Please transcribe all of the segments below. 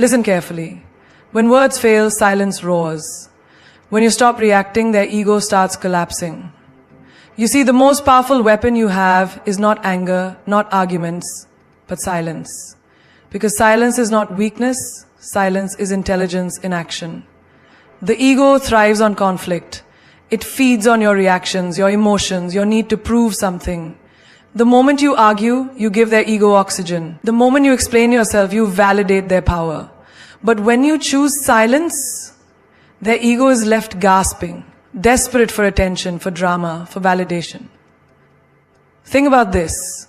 Listen carefully. When words fail, silence roars. When you stop reacting, their ego starts collapsing. You see, the most powerful weapon you have is not anger, not arguments, but silence. Because silence is not weakness, silence is intelligence in action. The ego thrives on conflict. It feeds on your reactions, your emotions, your need to prove something. The moment you argue, you give their ego oxygen. The moment you explain yourself, you validate their power. But when you choose silence, their ego is left gasping, desperate for attention, for drama, for validation. Think about this.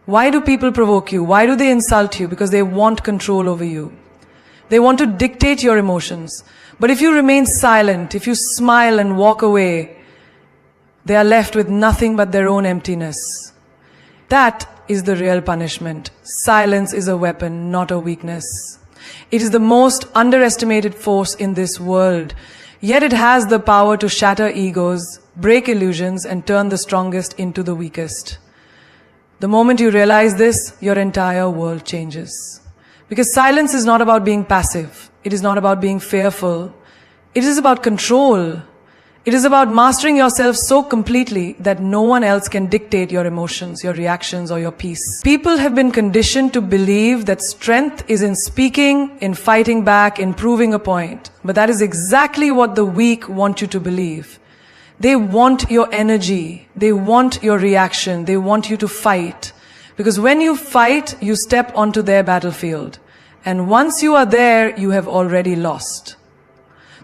Why do people provoke you? Why do they insult you? Because they want control over you. They want to dictate your emotions. But if you remain silent, if you smile and walk away, they are left with nothing but their own emptiness. That is the real punishment. Silence is a weapon, not a weakness. It is the most underestimated force in this world. Yet it has the power to shatter egos, break illusions, and turn the strongest into the weakest. The moment you realize this, your entire world changes. Because silence is not about being passive. It is not about being fearful. It is about control. It is about mastering yourself so completely that no one else can dictate your emotions, your reactions, or your peace. People have been conditioned to believe that strength is in speaking, in fighting back, in proving a point. But that is exactly what the weak want you to believe. They want your energy. They want your reaction. They want you to fight. Because when you fight, you step onto their battlefield. And once you are there, you have already lost.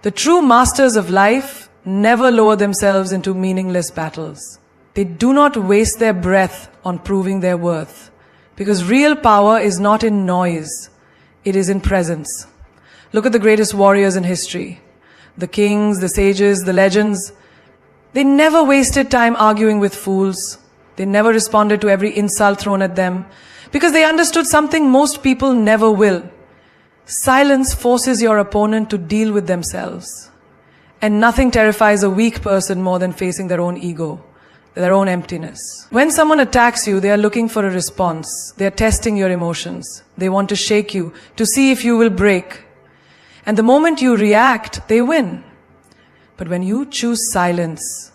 The true masters of life never lower themselves into meaningless battles. They do not waste their breath on proving their worth. Because real power is not in noise. It is in presence. Look at the greatest warriors in history. The kings, the sages, the legends. They never wasted time arguing with fools. They never responded to every insult thrown at them. Because they understood something most people never will. Silence forces your opponent to deal with themselves. And nothing terrifies a weak person more than facing their own ego, their own emptiness. When someone attacks you, they are looking for a response. They are testing your emotions. They want to shake you, to see if you will break. And the moment you react, they win. But when you choose silence,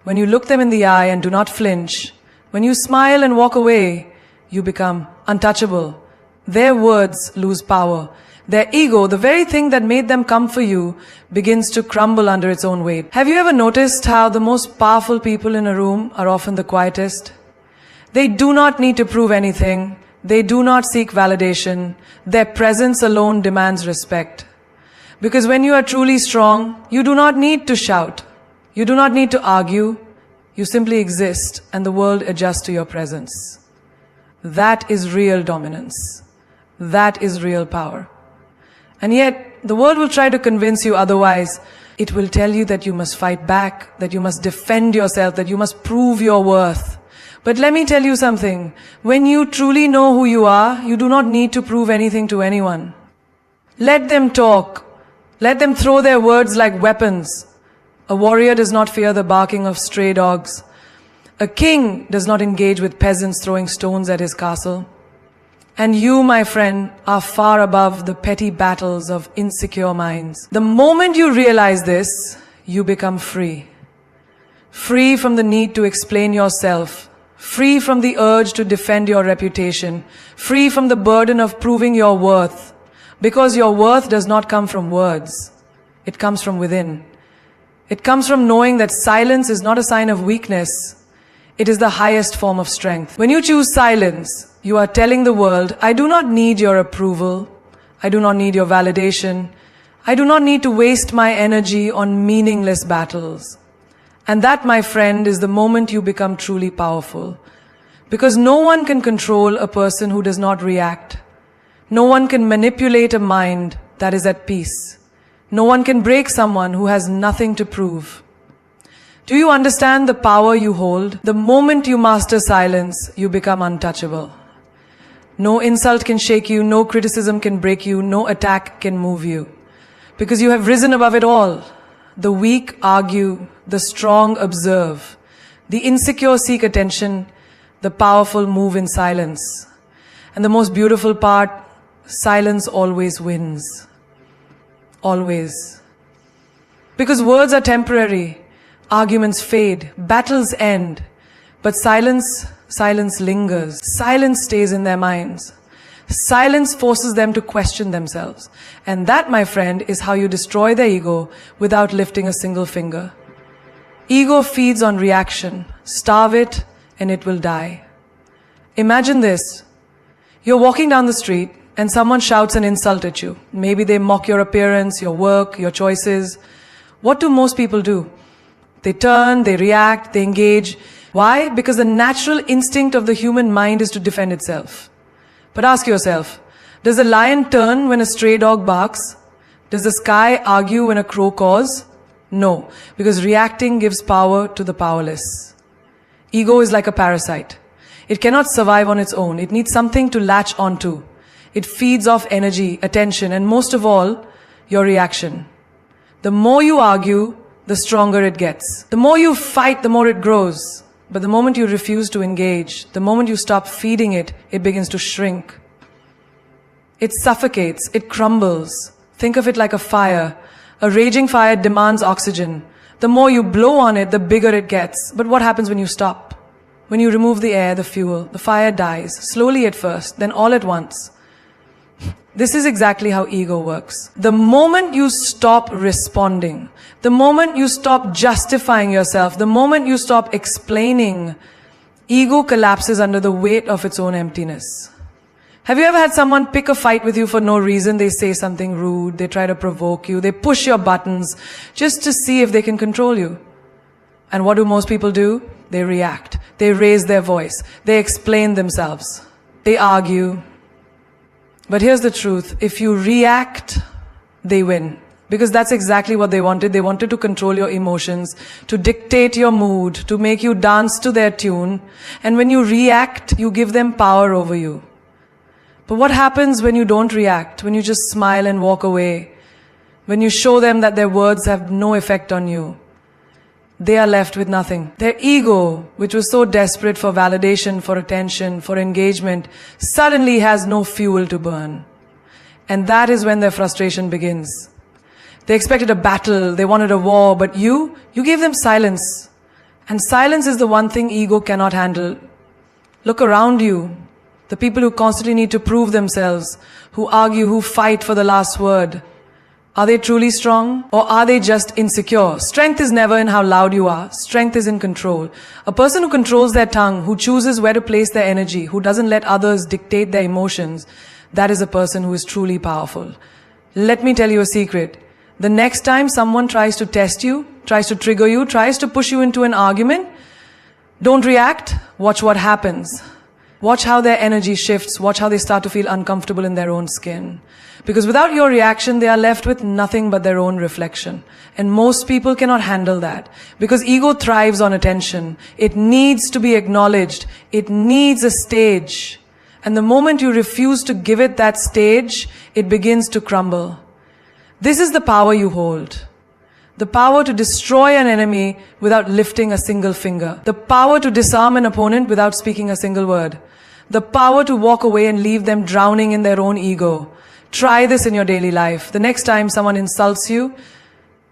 when you look them in the eye and do not flinch, when you smile and walk away, you become untouchable. Their words lose power. Their ego, the very thing that made them come for you, begins to crumble under its own weight. Have you ever noticed how the most powerful people in a room are often the quietest? They do not need to prove anything. They do not seek validation. Their presence alone demands respect. Because when you are truly strong, you do not need to shout. You do not need to argue. You simply exist and the world adjusts to your presence. That is real dominance. That is real power. And yet, the world will try to convince you otherwise. It will tell you that you must fight back, that you must defend yourself, that you must prove your worth. But let me tell you something. When you truly know who you are, you do not need to prove anything to anyone. Let them talk. Let them throw their words like weapons. A warrior does not fear the barking of stray dogs. A king does not engage with peasants throwing stones at his castle. And you, my friend, are far above the petty battles of insecure minds. The moment you realize this, you become free. Free from the need to explain yourself. Free from the urge to defend your reputation. Free from the burden of proving your worth. Because your worth does not come from words. It comes from within. It comes from knowing that silence is not a sign of weakness. It is the highest form of strength. When you choose silence, you are telling the world, I do not need your approval. I do not need your validation. I do not need to waste my energy on meaningless battles. And that, my friend, is the moment you become truly powerful. Because no one can control a person who does not react. No one can manipulate a mind that is at peace. No one can break someone who has nothing to prove. Do you understand the power you hold? The moment you master silence, you become untouchable. No insult can shake you, no criticism can break you, no attack can move you. Because you have risen above it all. The weak argue, the strong observe. The insecure seek attention, the powerful move in silence. And the most beautiful part, silence always wins. Always. Because words are temporary, arguments fade, battles end, but silence lingers. Silence stays in their minds. Silence forces them to question themselves. And that, my friend, is how you destroy their ego without lifting a single finger. Ego feeds on reaction. Starve it and it will die. Imagine this. You're walking down the street and someone shouts an insult at you. Maybe they mock your appearance, your work, your choices. What do most people do? They turn, they react, they engage. Why? Because the natural instinct of the human mind is to defend itself. But ask yourself, does a lion turn when a stray dog barks? Does the sky argue when a crow caws? No, because reacting gives power to the powerless. Ego is like a parasite. It cannot survive on its own. It needs something to latch onto. It feeds off energy, attention, and most of all, your reaction. The more you argue, the stronger it gets. The more you fight, the more it grows. But the moment you refuse to engage, the moment you stop feeding it, it begins to shrink. It suffocates, it crumbles. Think of it like a fire. A raging fire demands oxygen. The more you blow on it, the bigger it gets. But what happens when you stop? When you remove the air, the fuel, the fire dies, slowly at first, then all at once. This is exactly how ego works. The moment you stop responding, the moment you stop justifying yourself, the moment you stop explaining, ego collapses under the weight of its own emptiness. Have you ever had someone pick a fight with you for no reason? They say something rude, they try to provoke you, they push your buttons just to see if they can control you. And what do most people do? They react. They raise their voice. They explain themselves. They argue. But here's the truth. If you react, they win. Because that's exactly what they wanted. They wanted to control your emotions, to dictate your mood, to make you dance to their tune. And when you react, you give them power over you. But what happens when you don't react? When you just smile and walk away? When you show them that their words have no effect on you? They are left with nothing. Their ego, which was so desperate for validation, for attention, for engagement, suddenly has no fuel to burn. And that is when their frustration begins. They expected a battle, they wanted a war, but you gave them silence. And silence is the one thing ego cannot handle. Look around you. The people who constantly need to prove themselves, who argue, who fight for the last word. Are they truly strong, or are they just insecure? Strength is never in how loud you are. Strength is in control. A person who controls their tongue, who chooses where to place their energy, who doesn't let others dictate their emotions, that is a person who is truly powerful. Let me tell you a secret. The next time someone tries to test you, tries to trigger you, tries to push you into an argument, don't react. Watch what happens. Watch how their energy shifts. Watch how they start to feel uncomfortable in their own skin. Because without your reaction, they are left with nothing but their own reflection. And most people cannot handle that. Because ego thrives on attention. It needs to be acknowledged. It needs a stage. And the moment you refuse to give it that stage, it begins to crumble. This is the power you hold. The power to destroy an enemy without lifting a single finger. The power to disarm an opponent without speaking a single word. The power to walk away and leave them drowning in their own ego. Try this in your daily life. The next time someone insults you,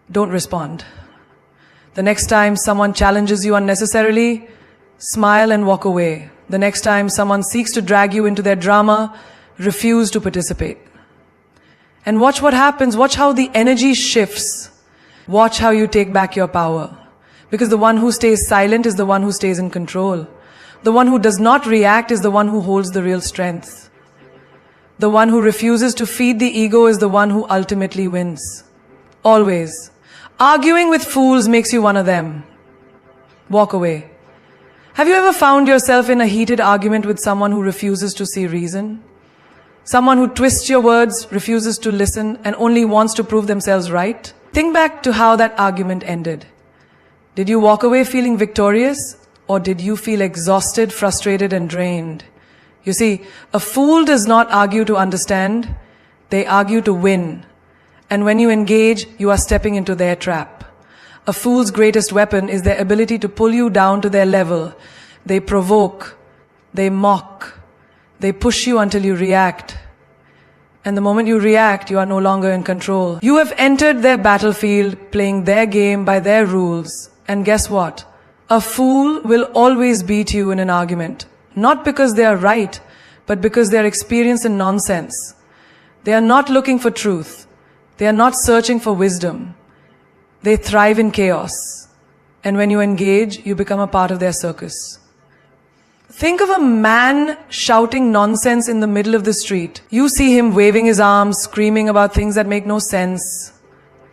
don't respond. The next time someone challenges you unnecessarily, smile and walk away. The next time someone seeks to drag you into their drama, refuse to participate. And watch what happens. Watch how the energy shifts. Watch how you take back your power. Because the one who stays silent is the one who stays in control. The one who does not react is the one who holds the real strength. The one who refuses to feed the ego is the one who ultimately wins. Always. Arguing with fools makes you one of them. Walk away. Have you ever found yourself in a heated argument with someone who refuses to see reason? Someone who twists your words, refuses to listen, and only wants to prove themselves right? Think back to how that argument ended. Did you walk away feeling victorious, or did you feel exhausted, frustrated, and drained? You see, a fool does not argue to understand, they argue to win. And when you engage, you are stepping into their trap. A fool's greatest weapon is their ability to pull you down to their level. They provoke, they mock, they push you until you react. And the moment you react, you are no longer in control. You have entered their battlefield, playing their game by their rules. And guess what? A fool will always beat you in an argument. Not because they are right, but because they are experienced in nonsense. They are not looking for truth. They are not searching for wisdom. They thrive in chaos. And when you engage, you become a part of their circus. Think of a man shouting nonsense in the middle of the street. You see him waving his arms, screaming about things that make no sense.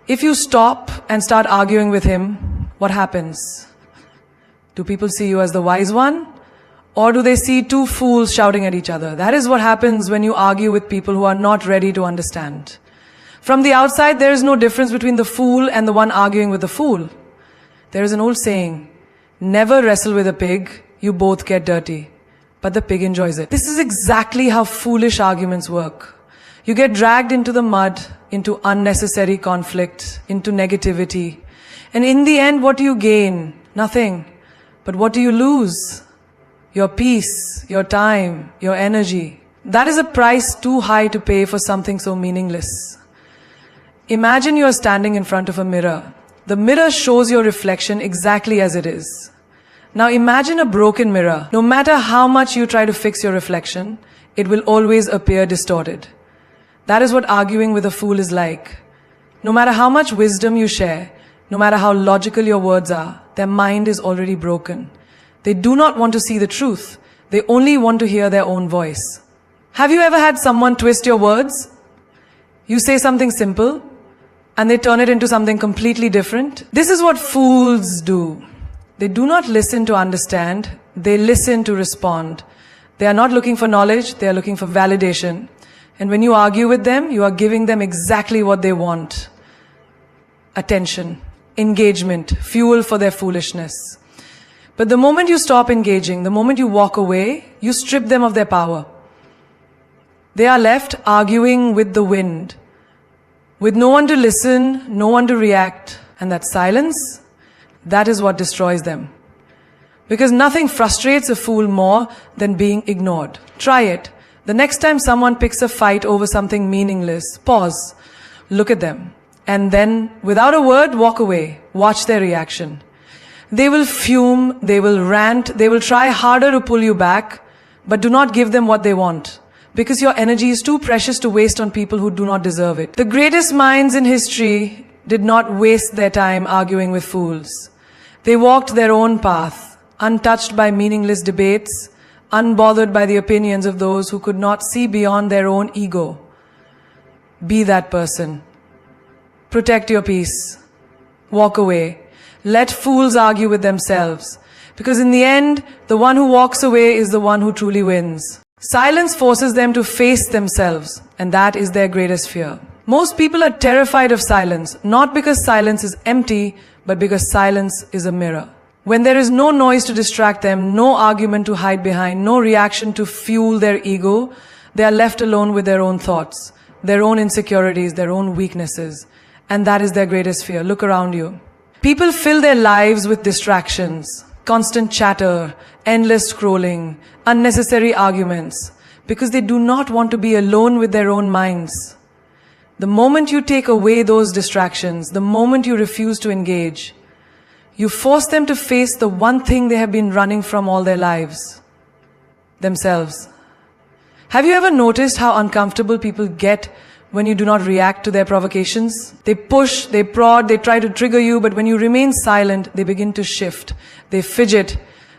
If you stop and start arguing with him, what happens? Do people see you as the wise one? Or do they see two fools shouting at each other? That is what happens when you argue with people who are not ready to understand. From the outside, there is no difference between the fool and the one arguing with the fool. There is an old saying, never wrestle with a pig, you both get dirty. But the pig enjoys it. This is exactly how foolish arguments work. You get dragged into the mud, into unnecessary conflict, into negativity. And in the end, what do you gain? Nothing. But what do you lose? Your peace, your time, your energy. That is a price too high to pay for something so meaningless. Imagine you are standing in front of a mirror. The mirror shows your reflection exactly as it is. Now imagine a broken mirror. No matter how much you try to fix your reflection, it will always appear distorted. That is what arguing with a fool is like. No matter how much wisdom you share, no matter how logical your words are, their mind is already broken. They do not want to see the truth. They only want to hear their own voice. Have you ever had someone twist your words? You say something simple, and they turn it into something completely different. This is what fools do. They do not listen to understand. They listen to respond. They are not looking for knowledge. They are looking for validation. And when you argue with them, you are giving them exactly what they want. Attention, engagement, fuel for their foolishness. But the moment you stop engaging, the moment you walk away, you strip them of their power. They are left arguing with the wind, with no one to listen, no one to react. And that silence, that is what destroys them. Because nothing frustrates a fool more than being ignored. Try it. The next time someone picks a fight over something meaningless, pause, look at them, and then, without a word, walk away. Watch their reaction. They will fume, they will rant, they will try harder to pull you back, but do not give them what they want. Because your energy is too precious to waste on people who do not deserve it. The greatest minds in history did not waste their time arguing with fools. They walked their own path, untouched by meaningless debates, unbothered by the opinions of those who could not see beyond their own ego. Be that person. Protect your peace. Walk away. Let fools argue with themselves. Because in the end, the one who walks away is the one who truly wins. Silence forces them to face themselves, and that is their greatest fear. Most people are terrified of silence, not because silence is empty, but because silence is a mirror. When there is no noise to distract them, no argument to hide behind, no reaction to fuel their ego, they are left alone with their own thoughts, their own insecurities, their own weaknesses. And that is their greatest fear. Look around you. People fill their lives with distractions, constant chatter, endless scrolling, unnecessary arguments, because they do not want to be alone with their own minds. The moment you take away those distractions, the moment you refuse to engage, you force them to face the one thing they have been running from all their lives, themselves. Have you ever noticed how uncomfortable people get when you do not react to their provocations? They push, they prod, they try to trigger you, but when you remain silent, they begin to shift. They fidget,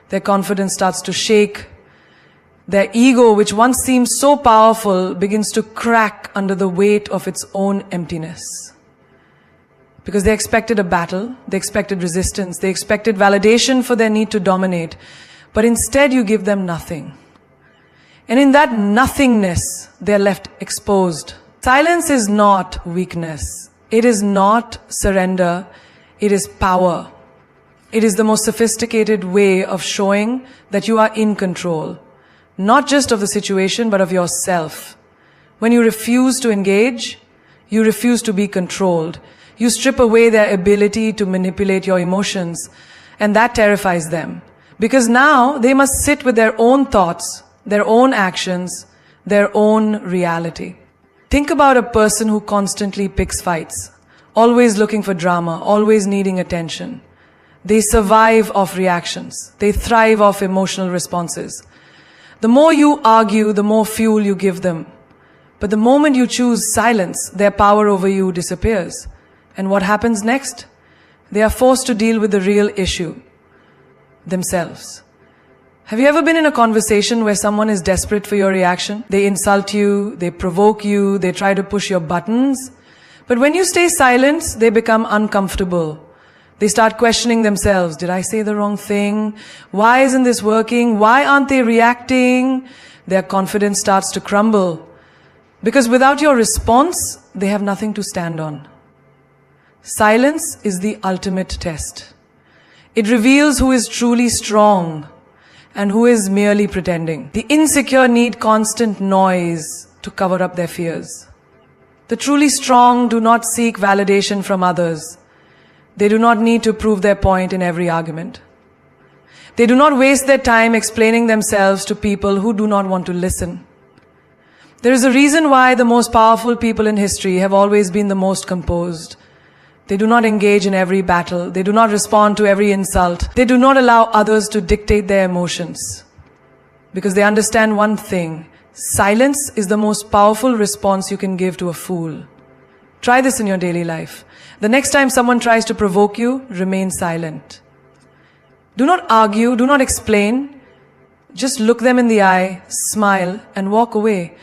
their confidence starts to shake. Their ego, which once seemed so powerful, begins to crack under the weight of its own emptiness. Because they expected a battle, they expected resistance, they expected validation for their need to dominate. But instead you give them nothing. And in that nothingness, they are left exposed. Silence is not weakness. It is not surrender. It is power. It is the most sophisticated way of showing that you are in control. Not just of the situation, but of yourself. When you refuse to engage, you refuse to be controlled. You strip away their ability to manipulate your emotions, and that terrifies them. Because now they must sit with their own thoughts, their own actions, their own reality. Think about a person who constantly picks fights, always looking for drama, always needing attention. They survive off reactions. They thrive off emotional responses. The more you argue, the more fuel you give them. But the moment you choose silence, their power over you disappears. And what happens next? They are forced to deal with the real issue, themselves. Have you ever been in a conversation where someone is desperate for your reaction? They insult you, they provoke you, they try to push your buttons. But when you stay silent, they become uncomfortable. They start questioning themselves. Did I say the wrong thing? Why isn't this working? Why aren't they reacting? Their confidence starts to crumble. Because without your response, they have nothing to stand on. Silence is the ultimate test. It reveals who is truly strong and who is merely pretending. The insecure need constant noise to cover up their fears. The truly strong do not seek validation from others. They do not need to prove their point in every argument. They do not waste their time explaining themselves to people who do not want to listen. There is a reason why the most powerful people in history have always been the most composed. They do not engage in every battle. They do not respond to every insult. They do not allow others to dictate their emotions. Because they understand one thing: silence is the most powerful response you can give to a fool. Try this in your daily life. The next time someone tries to provoke you, remain silent. Do not argue, do not explain. Just look them in the eye, smile, and walk away.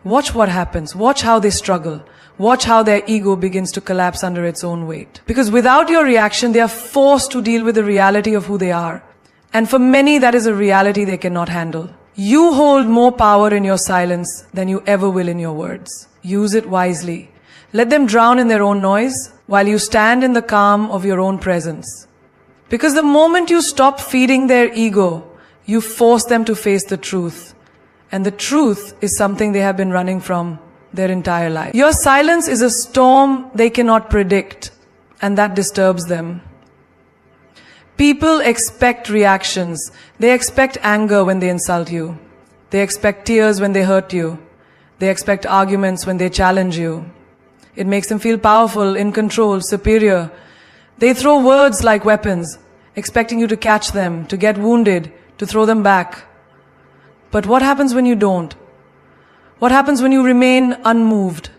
Watch what happens. Watch how they struggle. Watch how their ego begins to collapse under its own weight. Because without your reaction, they are forced to deal with the reality of who they are. And for many, that is a reality they cannot handle. You hold more power in your silence than you ever will in your words. Use it wisely. Let them drown in their own noise while you stand in the calm of your own presence. Because the moment you stop feeding their ego, you force them to face the truth. And the truth is something they have been running from their entire life. Your silence is a storm they cannot predict, and that disturbs them. People expect reactions. They expect anger when they insult you. They expect tears when they hurt you. They expect arguments when they challenge you. It makes them feel powerful, in control, superior. They throw words like weapons, expecting you to catch them, to get wounded, to throw them back. But what happens when you don't? What happens when you remain unmoved?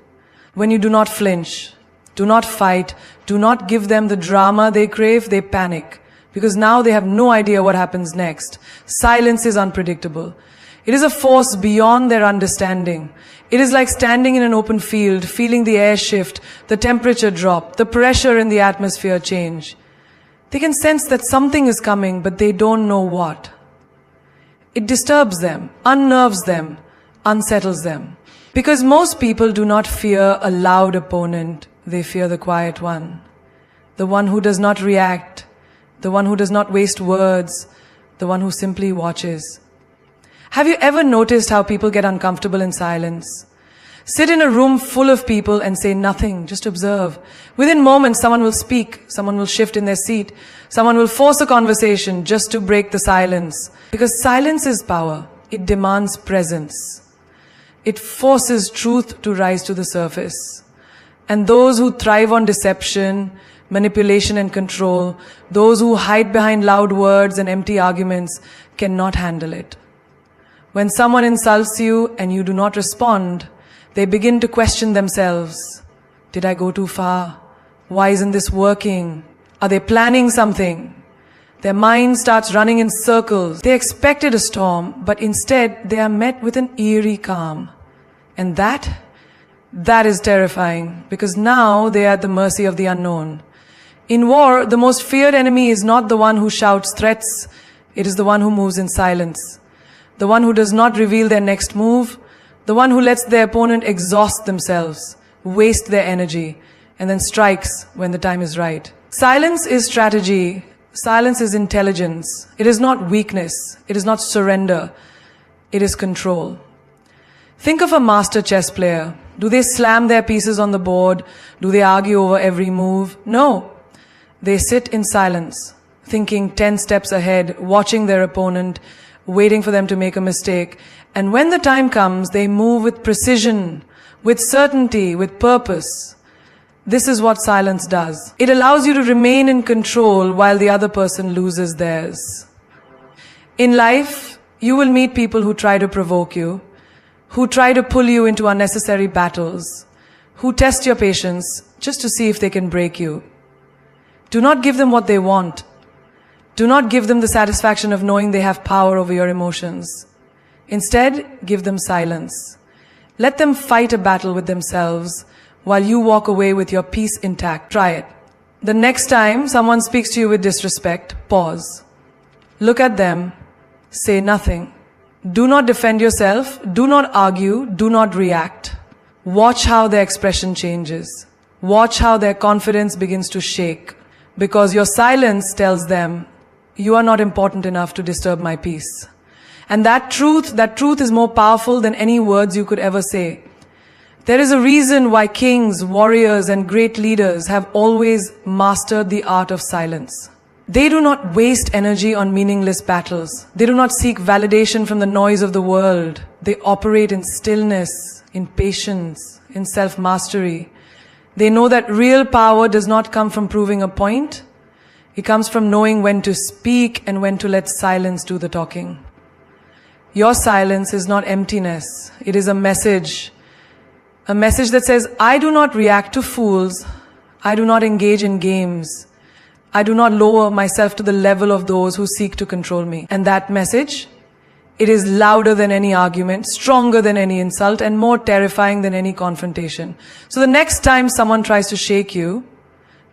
When you do not flinch, do not fight, do not give them the drama they crave, they panic. Because now they have no idea what happens next. Silence is unpredictable. It is a force beyond their understanding. It is like standing in an open field, feeling the air shift, the temperature drop, the pressure in the atmosphere change. They can sense that something is coming, but they don't know what. It disturbs them, unnerves them, unsettles them. Because most people do not fear a loud opponent, they fear the quiet one. The one who does not react, the one who does not waste words, the one who simply watches. Have you ever noticed how people get uncomfortable in silence? Sit in a room full of people and say nothing, just observe. Within moments, someone will speak, someone will shift in their seat, someone will force a conversation just to break the silence. Because silence is power. It demands presence. It forces truth to rise to the surface. And those who thrive on deception, manipulation and control, those who hide behind loud words and empty arguments, cannot handle it. When someone insults you and you do not respond, they begin to question themselves. Did I go too far? Why isn't this working? Are they planning something? Their mind starts running in circles. They expected a storm, but instead they are met with an eerie calm. And that is terrifying, because now they are at the mercy of the unknown. In war, the most feared enemy is not the one who shouts threats. It is the one who moves in silence. The one who does not reveal their next move. The one who lets their opponent exhaust themselves, waste their energy, and then strikes when the time is right. Silence is strategy. Silence is intelligence. It is not weakness. It is not surrender. It is control. Think of a master chess player. Do they slam their pieces on the board? Do they argue over every move? No. They sit in silence, thinking 10 steps ahead, watching their opponent, waiting for them to make a mistake. And when the time comes, they move with precision, with certainty, with purpose. This is what silence does. It allows you to remain in control while the other person loses theirs. In life, you will meet people who try to provoke you, who try to pull you into unnecessary battles, who test your patience just to see if they can break you. Do not give them what they want. Do not give them the satisfaction of knowing they have power over your emotions. Instead, give them silence. Let them fight a battle with themselves while you walk away with your peace intact. Try it. The next time someone speaks to you with disrespect, pause. Look at them. Say nothing. Do not defend yourself. Do not argue. Do not react. Watch how their expression changes. Watch how their confidence begins to shake. Because your silence tells them, you are not important enough to disturb my peace. And that truth is more powerful than any words you could ever say. There is a reason why kings, warriors, and great leaders have always mastered the art of silence. They do not waste energy on meaningless battles. They do not seek validation from the noise of the world. They operate in stillness, in patience, in self-mastery. They know that real power does not come from proving a point. It comes from knowing when to speak and when to let silence do the talking. Your silence is not emptiness. It is a message. A message that says, I do not react to fools. I do not engage in games. I do not lower myself to the level of those who seek to control me. And that message, it is louder than any argument, stronger than any insult, and more terrifying than any confrontation. So the next time someone tries to shake you,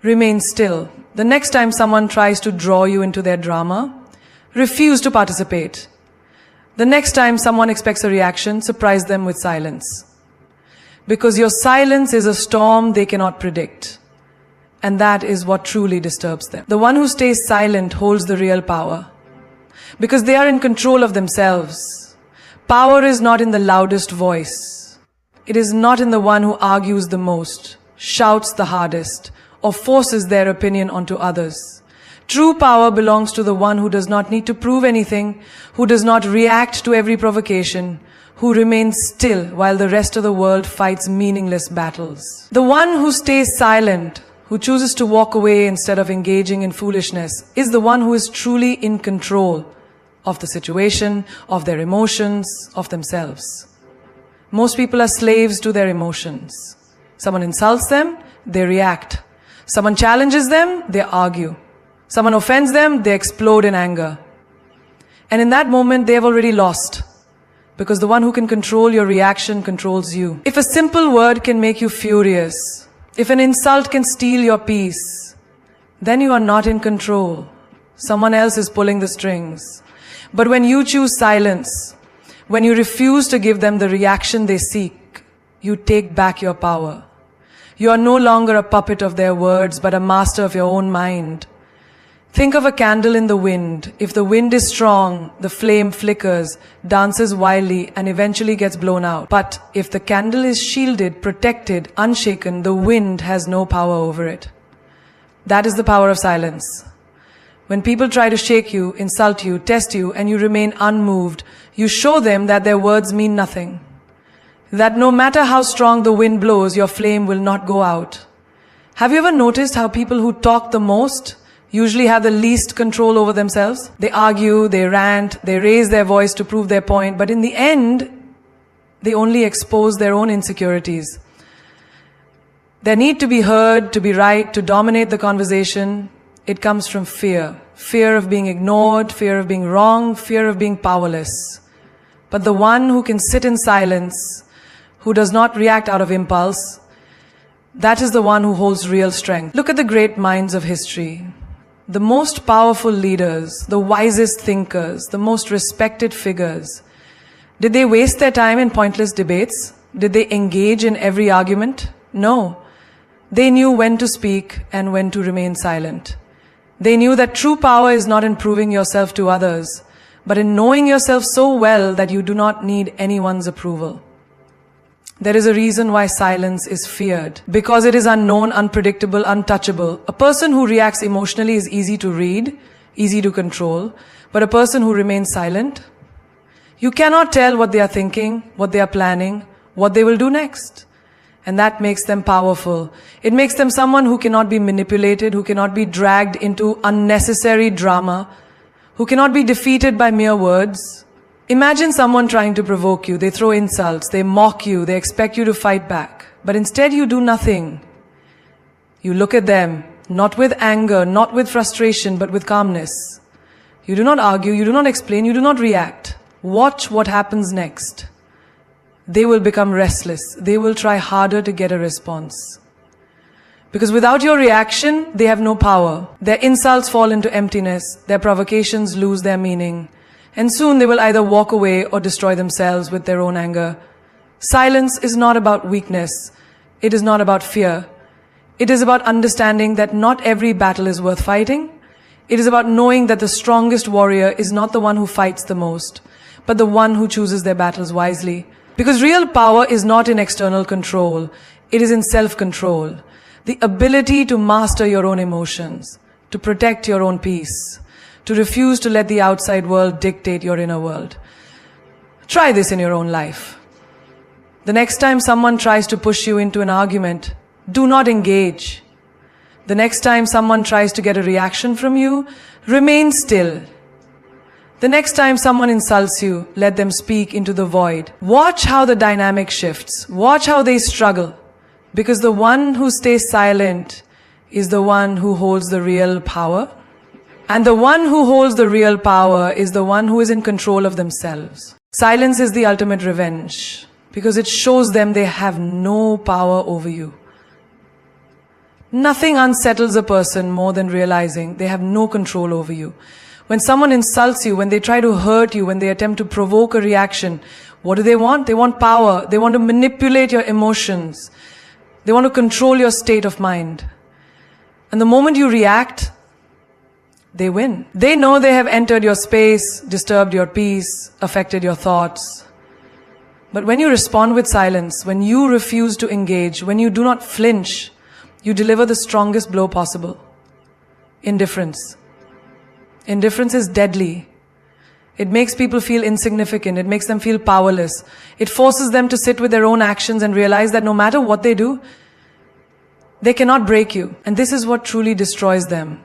remain still. The next time someone tries to draw you into their drama, refuse to participate. The next time someone expects a reaction, surprise them with silence. Because your silence is a storm they cannot predict. And that is what truly disturbs them. The one who stays silent holds the real power. Because they are in control of themselves. Power is not in the loudest voice. It is not in the one who argues the most, shouts the hardest, or forces their opinion onto others. True power belongs to the one who does not need to prove anything, who does not react to every provocation, who remains still while the rest of the world fights meaningless battles. The one who stays silent, who chooses to walk away instead of engaging in foolishness, is the one who is truly in control of the situation, of their emotions, of themselves. Most people are slaves to their emotions. Someone insults them, they react. Someone challenges them, they argue. Someone offends them, they explode in anger. And in that moment, they have already lost. Because the one who can control your reaction controls you. If a simple word can make you furious, if an insult can steal your peace, then you are not in control. Someone else is pulling the strings. But when you choose silence, when you refuse to give them the reaction they seek, you take back your power. You are no longer a puppet of their words, but a master of your own mind. Think of a candle in the wind. If the wind is strong, the flame flickers, dances wildly, and eventually gets blown out. But if the candle is shielded, protected, unshaken, the wind has no power over it. That is the power of silence. When people try to shake you, insult you, test you, and you remain unmoved, you show them that their words mean nothing. That no matter how strong the wind blows, your flame will not go out. Have you ever noticed how people who talk the most usually have the least control over themselves? They argue, they rant, they raise their voice to prove their point, but in the end, they only expose their own insecurities. Their need to be heard, to be right, to dominate the conversation, it comes from fear. Fear of being ignored, fear of being wrong, fear of being powerless. But the one who can sit in silence, who does not react out of impulse, that is the one who holds real strength. Look at the great minds of history. The most powerful leaders, the wisest thinkers, the most respected figures. Did they waste their time in pointless debates? Did they engage in every argument? No. They knew when to speak and when to remain silent. They knew that true power is not in proving yourself to others, but in knowing yourself so well that you do not need anyone's approval. There is a reason why silence is feared. Because it is unknown, unpredictable, untouchable. A person who reacts emotionally is easy to read, easy to control. But a person who remains silent, you cannot tell what they are thinking, what they are planning, what they will do next. And that makes them powerful. It makes them someone who cannot be manipulated, who cannot be dragged into unnecessary drama, who cannot be defeated by mere words. Imagine someone trying to provoke you. They throw insults, they mock you, they expect you to fight back. But instead you do nothing. You look at them, not with anger, not with frustration, but with calmness. You do not argue, you do not explain, you do not react. Watch what happens next. They will become restless. They will try harder to get a response. Because without your reaction, they have no power. Their insults fall into emptiness. Their provocations lose their meaning. And soon they will either walk away or destroy themselves with their own anger. Silence is not about weakness. It is not about fear. It is about understanding that not every battle is worth fighting. It is about knowing that the strongest warrior is not the one who fights the most, but the one who chooses their battles wisely. Because real power is not in external control. It is in self-control. The ability to master your own emotions, to protect your own peace, to refuse to let the outside world dictate your inner world. Try this in your own life. The next time someone tries to push you into an argument, do not engage. The next time someone tries to get a reaction from you, remain still. The next time someone insults you, let them speak into the void. Watch how the dynamic shifts. Watch how they struggle. Because the one who stays silent is the one who holds the real power. And the one who holds the real power is the one who is in control of themselves. Silence is the ultimate revenge. Because it shows them they have no power over you. Nothing unsettles a person more than realizing they have no control over you. When someone insults you, when they try to hurt you, when they attempt to provoke a reaction, what do they want? They want power. They want to manipulate your emotions. They want to control your state of mind. And the moment you react, they win. They know they have entered your space, disturbed your peace, affected your thoughts. But when you respond with silence, when you refuse to engage, when you do not flinch, you deliver the strongest blow possible. Indifference. Indifference is deadly. It makes people feel insignificant. It makes them feel powerless. It forces them to sit with their own actions and realize that no matter what they do, they cannot break you. And this is what truly destroys them.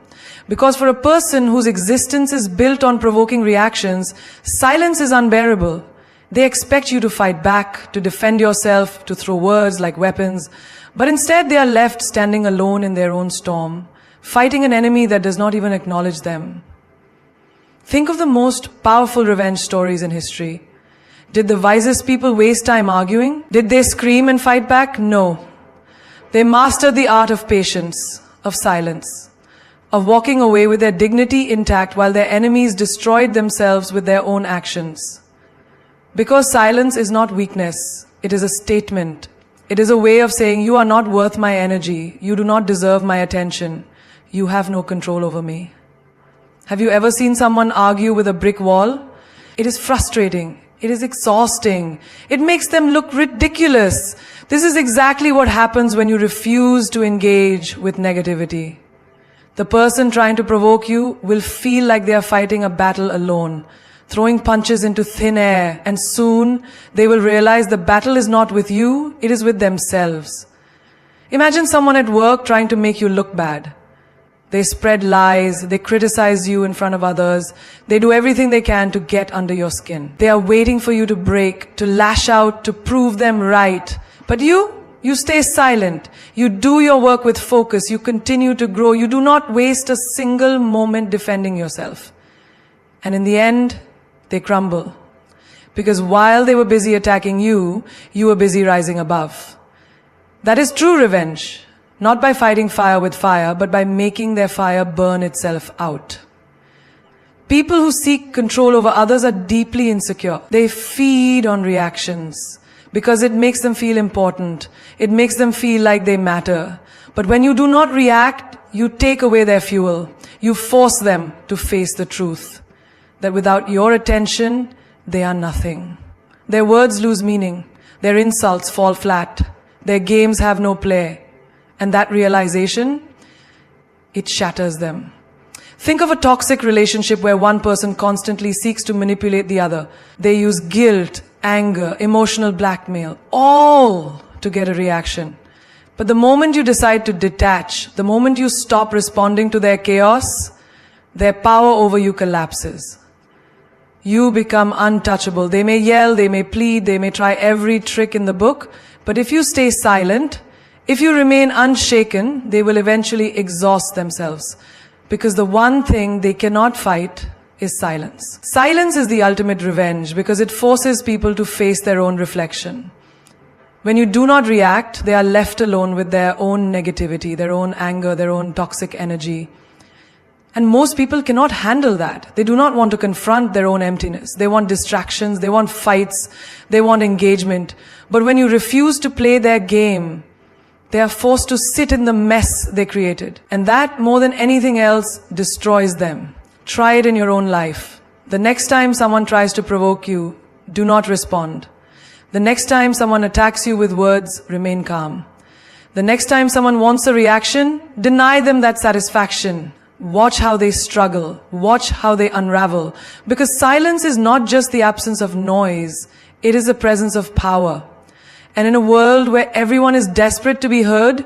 Because for a person whose existence is built on provoking reactions, silence is unbearable. They expect you to fight back, to defend yourself, to throw words like weapons. But instead they are left standing alone in their own storm, fighting an enemy that does not even acknowledge them. Think of the most powerful revenge stories in history. Did the wisest people waste time arguing? Did they scream and fight back? No. They mastered the art of patience, of silence, of walking away with their dignity intact while their enemies destroyed themselves with their own actions. Because silence is not weakness, it is a statement. It is a way of saying, you are not worth my energy, you do not deserve my attention, you have no control over me. Have you ever seen someone argue with a brick wall? It is frustrating. It is exhausting. It makes them look ridiculous. This is exactly what happens when you refuse to engage with negativity. The person trying to provoke you will feel like they are fighting a battle alone, throwing punches into thin air, and soon they will realize the battle is not with you, it is with themselves. Imagine someone at work trying to make you look bad. They spread lies, they criticize you in front of others, they do everything they can to get under your skin. They are waiting for you to break, to lash out, to prove them right. But you stay silent. You do your work with focus. You continue to grow. You do not waste a single moment defending yourself. And in the end, they crumble. Because while they were busy attacking you, you were busy rising above. That is true revenge. Not by fighting fire with fire, but by making their fire burn itself out. People who seek control over others are deeply insecure. They feed on reactions because it makes them feel important. It makes them feel like they matter. But when you do not react, you take away their fuel. You force them to face the truth that without your attention, they are nothing. Their words lose meaning. Their insults fall flat. Their games have no play. And that realization, it shatters them. Think of a toxic relationship where one person constantly seeks to manipulate the other. They use guilt, anger, emotional blackmail, all to get a reaction. But the moment you decide to detach, the moment you stop responding to their chaos, their power over you collapses. You become untouchable. They may yell, they may plead, they may try every trick in the book, but if you stay silent, if you remain unshaken, they will eventually exhaust themselves. Because the one thing they cannot fight is silence. Silence is the ultimate revenge because it forces people to face their own reflection. When you do not react, they are left alone with their own negativity, their own anger, their own toxic energy. And most people cannot handle that. They do not want to confront their own emptiness. They want distractions, they want fights, they want engagement. But when you refuse to play their game, they are forced to sit in the mess they created. And that, more than anything else, destroys them. Try it in your own life. The next time someone tries to provoke you, do not respond. The next time someone attacks you with words, remain calm. The next time someone wants a reaction, deny them that satisfaction. Watch how they struggle. Watch how they unravel. Because silence is not just the absence of noise. It is the presence of power. And in a world where everyone is desperate to be heard,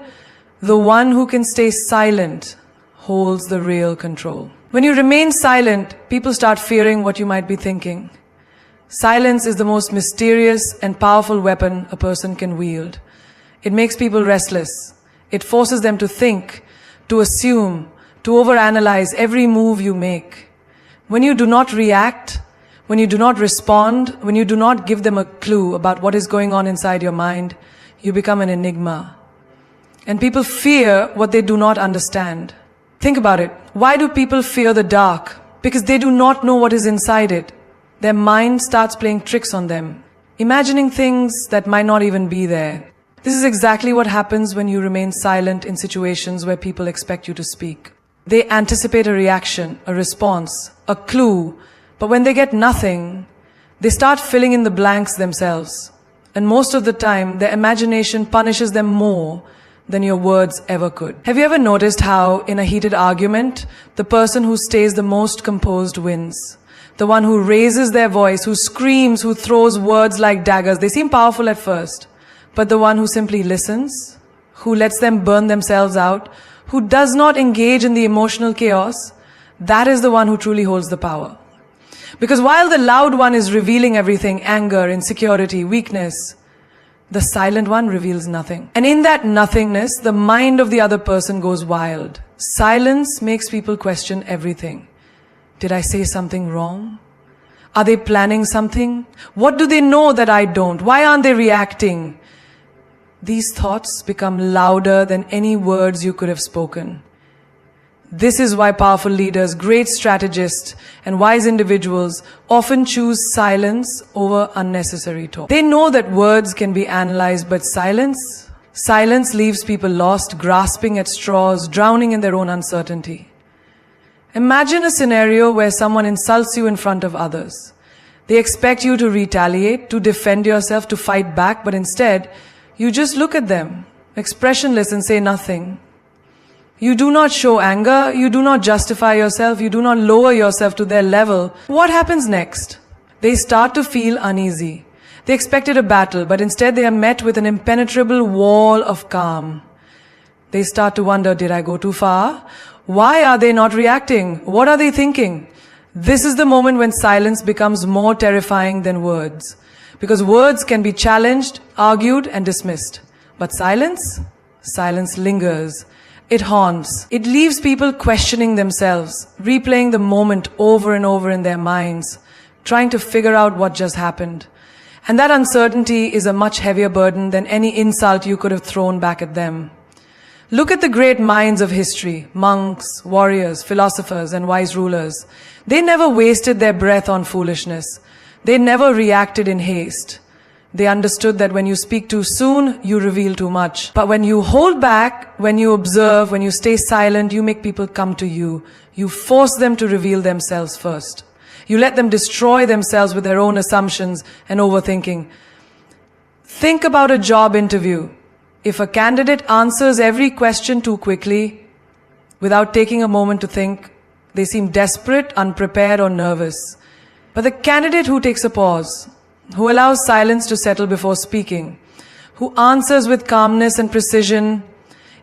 the one who can stay silent holds the real control. When you remain silent, people start fearing what you might be thinking. Silence is the most mysterious and powerful weapon a person can wield. It makes people restless. It forces them to think, to assume, to overanalyze every move you make. When you do not react, when you do not respond, when you do not give them a clue about what is going on inside your mind, you become an enigma. And people fear what they do not understand. Think about it. Why do people fear the dark? Because they do not know what is inside it. Their mind starts playing tricks on them, imagining things that might not even be there. This is exactly what happens when you remain silent in situations where people expect you to speak. They anticipate a reaction, a response, a clue, but when they get nothing, they start filling in the blanks themselves. And most of the time, their imagination punishes them more than your words ever could. Have you ever noticed how, in a heated argument, the person who stays the most composed wins? The one who raises their voice, who screams, who throws words like daggers. They seem powerful at first, but the one who simply listens, who lets them burn themselves out, who does not engage in the emotional chaos, that is the one who truly holds the power. Because while the loud one is revealing everything, anger, insecurity, weakness, the silent one reveals nothing. And in that nothingness, the mind of the other person goes wild. Silence makes people question everything. Did I say something wrong? Are they planning something? What do they know that I don't? Why aren't they reacting? These thoughts become louder than any words you could have spoken. This is why powerful leaders, great strategists, and wise individuals often choose silence over unnecessary talk. They know that words can be analyzed, but silence leaves people lost, grasping at straws, drowning in their own uncertainty. Imagine a scenario where someone insults you in front of others. They expect you to retaliate, to defend yourself, to fight back, but instead, you just look at them, expressionless, and say nothing. You do not show anger, you do not justify yourself, you do not lower yourself to their level. What happens next? They start to feel uneasy. They expected a battle, but instead they are met with an impenetrable wall of calm. They start to wonder, did I go too far? Why are they not reacting? What are they thinking? This is the moment when silence becomes more terrifying than words. Because words can be challenged, argued, and dismissed. But silence lingers. It haunts. It leaves people questioning themselves, replaying the moment over and over in their minds, trying to figure out what just happened. And that uncertainty is a much heavier burden than any insult you could have thrown back at them. Look at the great minds of history, monks, warriors, philosophers, and wise rulers. They never wasted their breath on foolishness. They never reacted in haste. They understood that when you speak too soon, you reveal too much. But when you hold back, when you observe, when you stay silent, you make people come to you. You force them to reveal themselves first. You let them destroy themselves with their own assumptions and overthinking. Think about a job interview. If a candidate answers every question too quickly, without taking a moment to think, they seem desperate, unprepared, or nervous. But the candidate who takes a pause, who allows silence to settle before speaking, who answers with calmness and precision,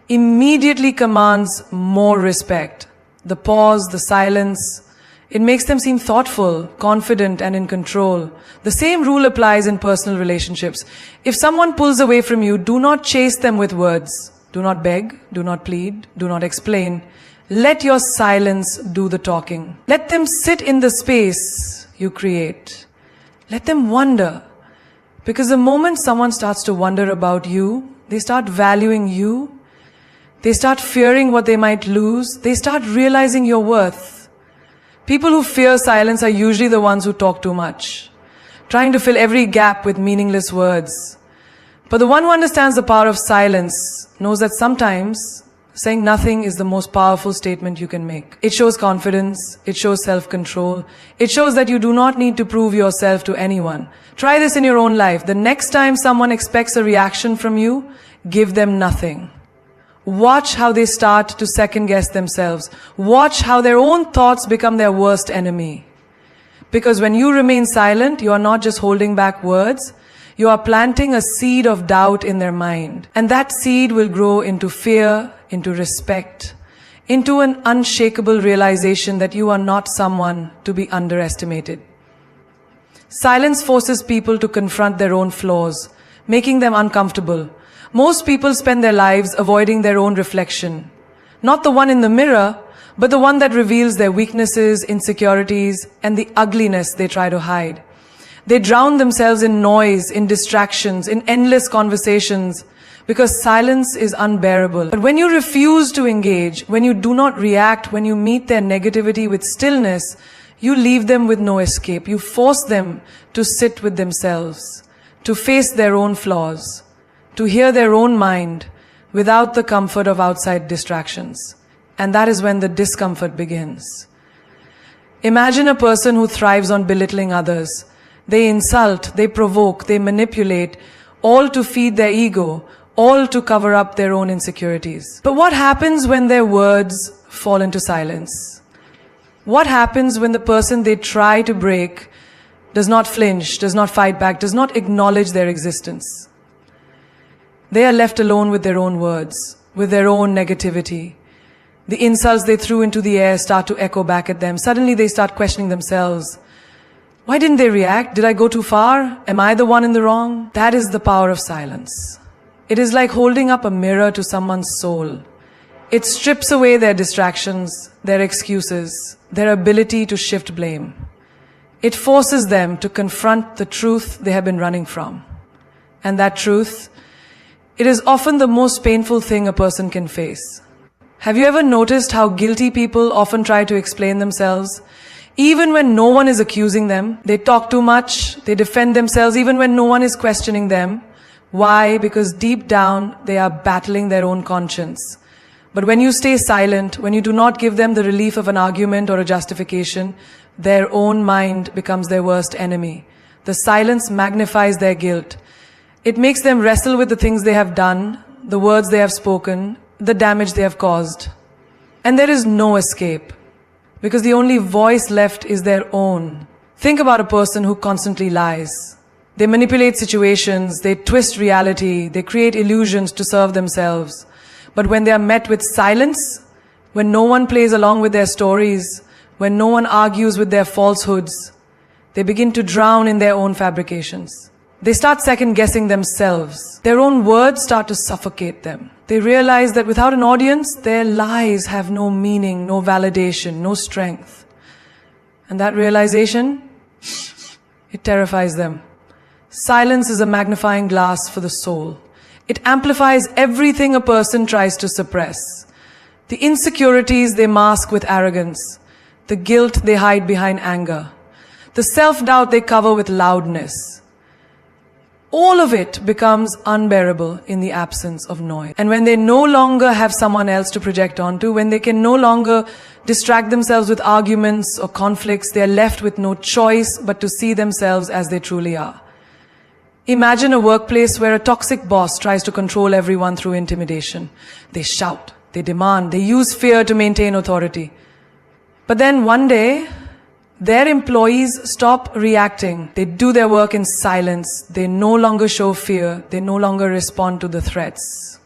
immediately commands more respect. The pause, the silence, it makes them seem thoughtful, confident, and in control. The same rule applies in personal relationships. If someone pulls away from you, do not chase them with words. Do not beg, do not plead, do not explain. Let your silence do the talking. Let them sit in the space you create. Let them wonder. Because the moment someone starts to wonder about you, they start valuing you, they start fearing what they might lose, they start realizing your worth. People who fear silence are usually the ones who talk too much, trying to fill every gap with meaningless words. But the one who understands the power of silence knows that sometimes saying nothing is the most powerful statement you can make. It shows confidence, it shows self-control, it shows that you do not need to prove yourself to anyone. Try this in your own life. The next time someone expects a reaction from you, give them nothing. Watch how they start to second-guess themselves. Watch how their own thoughts become their worst enemy. Because when you remain silent, you are not just holding back words, you are planting a seed of doubt in their mind. And that seed will grow into fear, into respect, into an unshakable realization that you are not someone to be underestimated. Silence forces people to confront their own flaws, making them uncomfortable. Most people spend their lives avoiding their own reflection. Not the one in the mirror, but the one that reveals their weaknesses, insecurities, and the ugliness they try to hide. They drown themselves in noise, in distractions, in endless conversations, because silence is unbearable. But when you refuse to engage, when you do not react, when you meet their negativity with stillness, you leave them with no escape. You force them to sit with themselves, to face their own flaws, to hear their own mind without the comfort of outside distractions. And that is when the discomfort begins. Imagine a person who thrives on belittling others. They insult, they provoke, they manipulate, all to feed their ego, all to cover up their own insecurities. But what happens when their words fall into silence? What happens when the person they try to break does not flinch, does not fight back, does not acknowledge their existence? They are left alone with their own words, with their own negativity. The insults they threw into the air start to echo back at them. Suddenly they start questioning themselves. Why didn't they react? Did I go too far? Am I the one in the wrong? That is the power of silence. It is like holding up a mirror to someone's soul. It strips away their distractions, their excuses, their ability to shift blame. It forces them to confront the truth they have been running from. And that truth, it is often the most painful thing a person can face. Have you ever noticed how guilty people often try to explain themselves? Even when no one is accusing them, they talk too much, they defend themselves even when no one is questioning them. Why? Because deep down, they are battling their own conscience. But when you stay silent, when you do not give them the relief of an argument or a justification, their own mind becomes their worst enemy. The silence magnifies their guilt. It makes them wrestle with the things they have done, the words they have spoken, the damage they have caused. And there is no escape, because the only voice left is their own. Think about a person who constantly lies. They manipulate situations, they twist reality, they create illusions to serve themselves. But when they are met with silence, when no one plays along with their stories, when no one argues with their falsehoods, they begin to drown in their own fabrications. They start second-guessing themselves. Their own words start to suffocate them. They realize that without an audience, their lies have no meaning, no validation, no strength. And that realization, it terrifies them. Silence is a magnifying glass for the soul. It amplifies everything a person tries to suppress. The insecurities they mask with arrogance. The guilt they hide behind anger. The self-doubt they cover with loudness. All of it becomes unbearable in the absence of noise. And when they no longer have someone else to project onto, when they can no longer distract themselves with arguments or conflicts, they are left with no choice but to see themselves as they truly are. Imagine a workplace where a toxic boss tries to control everyone through intimidation. They shout, they demand, they use fear to maintain authority. But then one day, Their employees stop reacting. They do their work in silence. They no longer show fear. They no longer respond to the threats.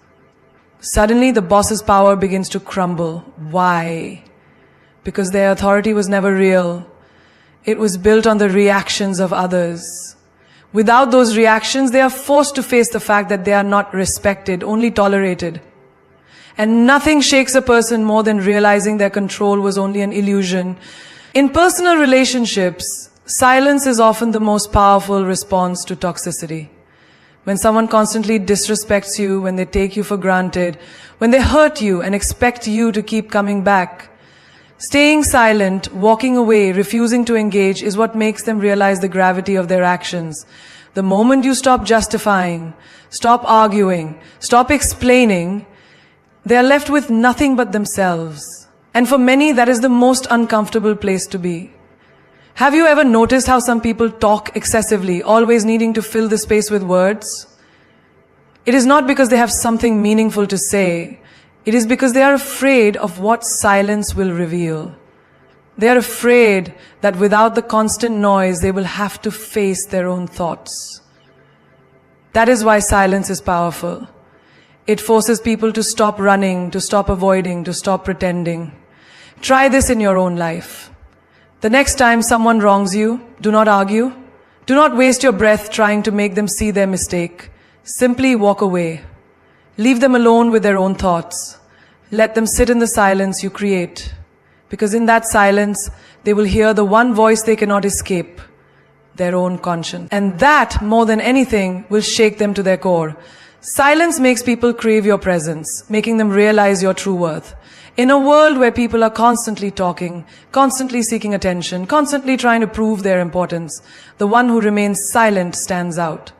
Suddenly, the boss's power begins to crumble. Why? Because their authority was never real. It was built on the reactions of others. Without those reactions, they are forced to face the fact that they are not respected, only tolerated. And nothing shakes a person more than realizing their control was only an illusion. In personal relationships, silence is often the most powerful response to toxicity. When someone constantly disrespects you, when they take you for granted, when they hurt you and expect you to keep coming back, staying silent, walking away, refusing to engage is what makes them realize the gravity of their actions. The moment you stop justifying, stop arguing, stop explaining, they are left with nothing but themselves. And for many, that is the most uncomfortable place to be. Have you ever noticed how some people talk excessively, always needing to fill the space with words? It is not because they have something meaningful to say. It is because they are afraid of what silence will reveal. They are afraid that without the constant noise, they will have to face their own thoughts. That is why silence is powerful. It forces people to stop running, to stop avoiding, to stop pretending. Try this in your own life. The next time someone wrongs you, do not argue. Do not waste your breath trying to make them see their mistake. Simply walk away. Leave them alone with their own thoughts. Let them sit in the silence you create. Because in that silence, they will hear the one voice they cannot escape, their own conscience. And that, more than anything, will shake them to their core. Silence makes people crave your presence, making them realize your true worth. In a world where people are constantly talking, constantly seeking attention, constantly trying to prove their importance, the one who remains silent stands out.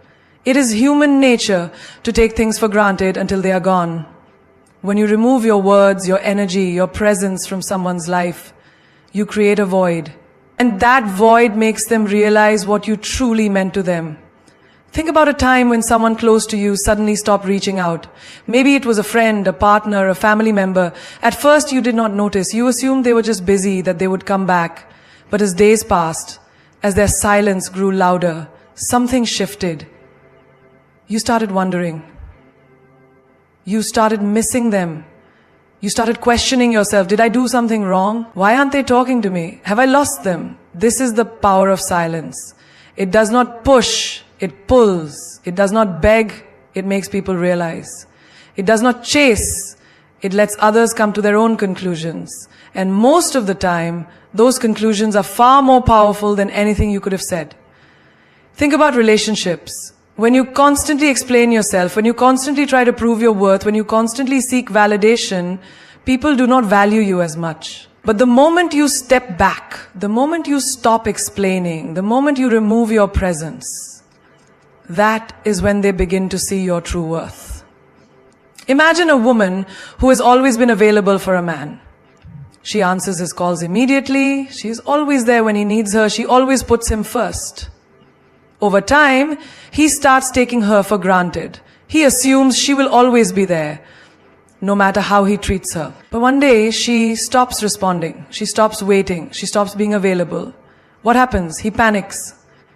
It is human nature to take things for granted until they are gone. When you remove your words, your energy, your presence from someone's life, you create a void. And that void makes them realize what you truly meant to them. Think about a time when someone close to you suddenly stopped reaching out. Maybe it was a friend, a partner, a family member. At first you did not notice. You assumed they were just busy, that they would come back. But as days passed, as their silence grew louder, something shifted. You started wondering. You started missing them. You started questioning yourself. Did I do something wrong? Why aren't they talking to me? Have I lost them? This is the power of silence. It does not push. It pulls. It does not beg. It makes people realize. It does not chase. It lets others come to their own conclusions. And most of the time, those conclusions are far more powerful than anything you could have said. Think about relationships. When you constantly explain yourself, when you constantly try to prove your worth, when you constantly seek validation, people do not value you as much. But the moment you step back, the moment you stop explaining, the moment you remove your presence, that is when they begin to see your true worth. Imagine a woman who has always been available for a man. She answers his calls immediately. She is always there when he needs her. She always puts him first. Over time, he starts taking her for granted. He assumes she will always be there, no matter how he treats her. But one day, she stops responding. She stops waiting. She stops being available. What happens? He panics.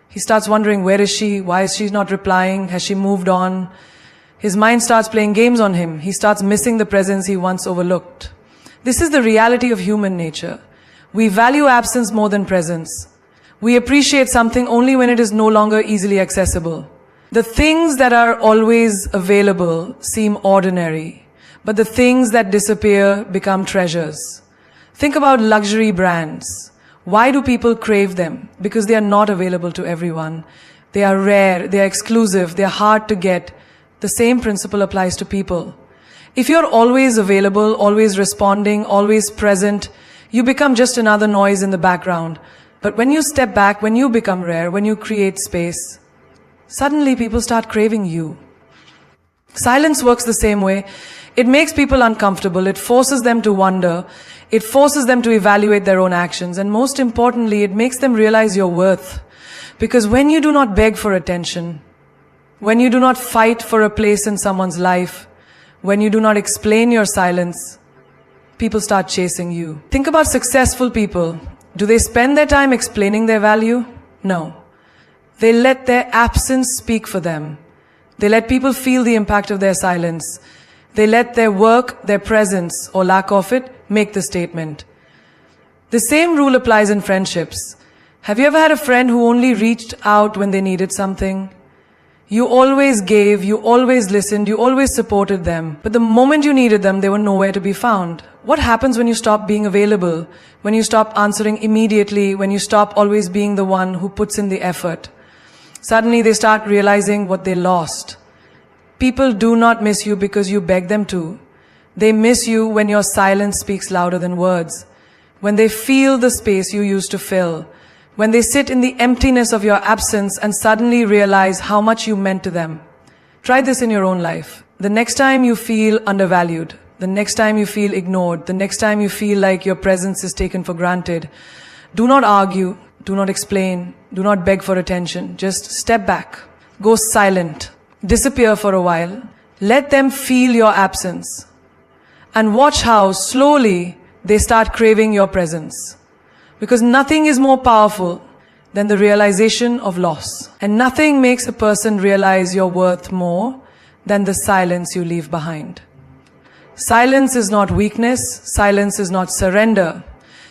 He starts wondering, where is she? Why is she not replying? Has she moved on? His mind starts playing games on him. He starts missing the presence he once overlooked. This is the reality of human nature. We value absence more than presence. We appreciate something only when it is no longer easily accessible. The things that are always available seem ordinary, but the things that disappear become treasures. Think about luxury brands. Why do people crave them? Because they are not available to everyone. They are rare, they are exclusive, they are hard to get. The same principle applies to people. If you're always available, always responding, always present, you become just another noise in the background. But when you step back, when you become rare, when you create space, suddenly people start craving you. Silence works the same way. It makes people uncomfortable. It forces them to wonder. It forces them to evaluate their own actions. And most importantly, it makes them realize your worth. Because when you do not beg for attention, when you do not fight for a place in someone's life, when you do not explain your silence, people start chasing you. Think about successful people. Do they spend their time explaining their value? No. They let their absence speak for them. They let people feel the impact of their silence. They let their work, their presence, or lack of it, make the statement. The same rule applies in friendships. Have you ever had a friend who only reached out when they needed something? You always gave, you always listened, you always supported them. But the moment you needed them, they were nowhere to be found. What happens when you stop being available? When you stop answering immediately? When you stop always being the one who puts in the effort? Suddenly they start realizing what they lost. People do not miss you because you beg them to. They miss you when your silence speaks louder than words. When they feel the space you used to fill. When they sit in the emptiness of your absence and suddenly realize how much you meant to them. Try this in your own life. The next time you feel undervalued, the next time you feel ignored, the next time you feel like your presence is taken for granted, do not argue, do not explain, do not beg for attention. Just step back, go silent, disappear for a while, let them feel your absence, and watch how slowly they start craving your presence. Because nothing is more powerful than the realization of loss. And nothing makes a person realize your worth more than the silence you leave behind. Silence is not weakness. Silence is not surrender.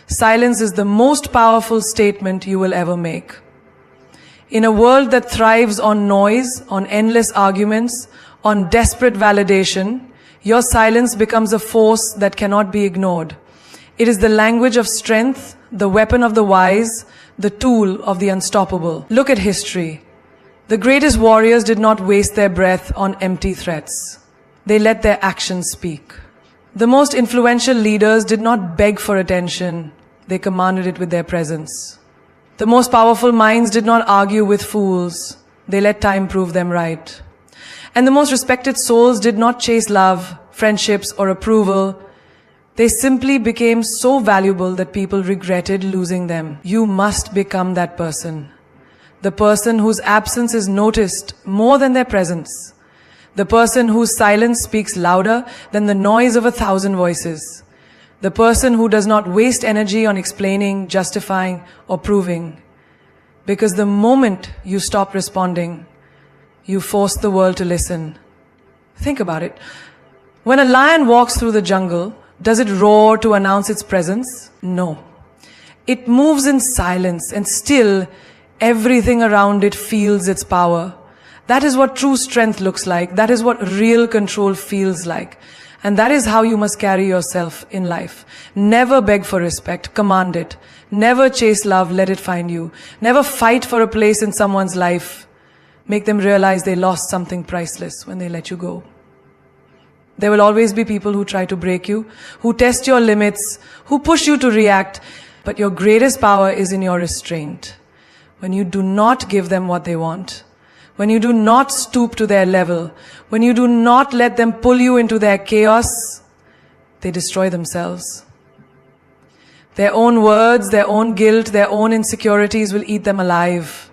Silence is the most powerful statement you will ever make. In a world that thrives on noise, on endless arguments, on desperate validation, your silence becomes a force that cannot be ignored. It is the language of strength, the weapon of the wise, the tool of the unstoppable. Look at history. The greatest warriors did not waste their breath on empty threats. They let their actions speak. The most influential leaders did not beg for attention. They commanded it with their presence. The most powerful minds did not argue with fools. They let time prove them right. And the most respected souls did not chase love, friendships, or approval. They simply became so valuable that people regretted losing them. You must become that person. The person whose absence is noticed more than their presence. The person whose silence speaks louder than the noise of 1,000 voices. The person who does not waste energy on explaining, justifying, or proving. Because the moment you stop responding, you force the world to listen. Think about it. When a lion walks through the jungle, does it roar to announce its presence? No. It moves in silence, and still everything around it feels its power. That is what true strength looks like. That is what real control feels like. And that is how you must carry yourself in life. Never beg for respect, command it. Never chase love, let it find you. Never fight for a place in someone's life. Make them realize they lost something priceless when they let you go. There will always be people who try to break you, who test your limits, who push you to react. But your greatest power is in your restraint. When you do not give them what they want, when you do not stoop to their level, when you do not let them pull you into their chaos, they destroy themselves. Their own words, their own guilt, their own insecurities will eat them alive.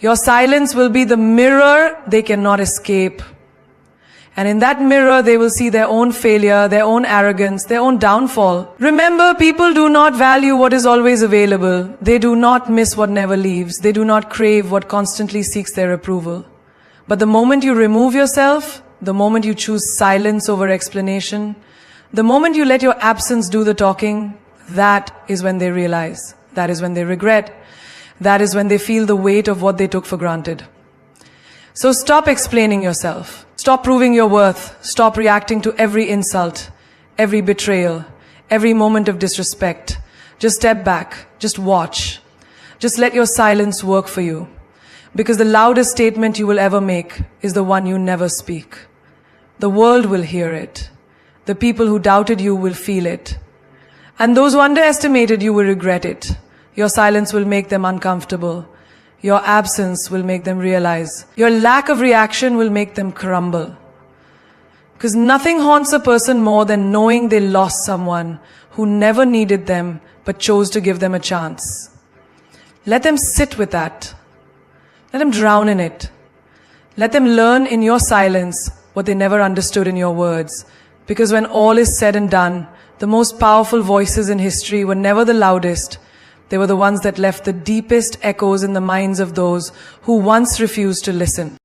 Your silence will be the mirror they cannot escape. And in that mirror, they will see their own failure, their own arrogance, their own downfall. Remember, people do not value what is always available. They do not miss what never leaves. They do not crave what constantly seeks their approval. But the moment you remove yourself, the moment you choose silence over explanation, the moment you let your absence do the talking, that is when they realize. That is when they regret. That is when they feel the weight of what they took for granted. So stop explaining yourself. Stop proving your worth. Stop reacting to every insult, every betrayal, every moment of disrespect. Just step back. Just watch. Just let your silence work for you. Because the loudest statement you will ever make is the one you never speak. The world will hear it. The people who doubted you will feel it. And those who underestimated you will regret it. Your silence will make them uncomfortable. Your absence will make them realize. Your lack of reaction will make them crumble. Because nothing haunts a person more than knowing they lost someone who never needed them but chose to give them a chance. Let them sit with that. Let them drown in it. Let them learn in your silence what they never understood in your words. Because when all is said and done, the most powerful voices in history were never the loudest, They were the ones that left the deepest echoes in the minds of those who once refused to listen.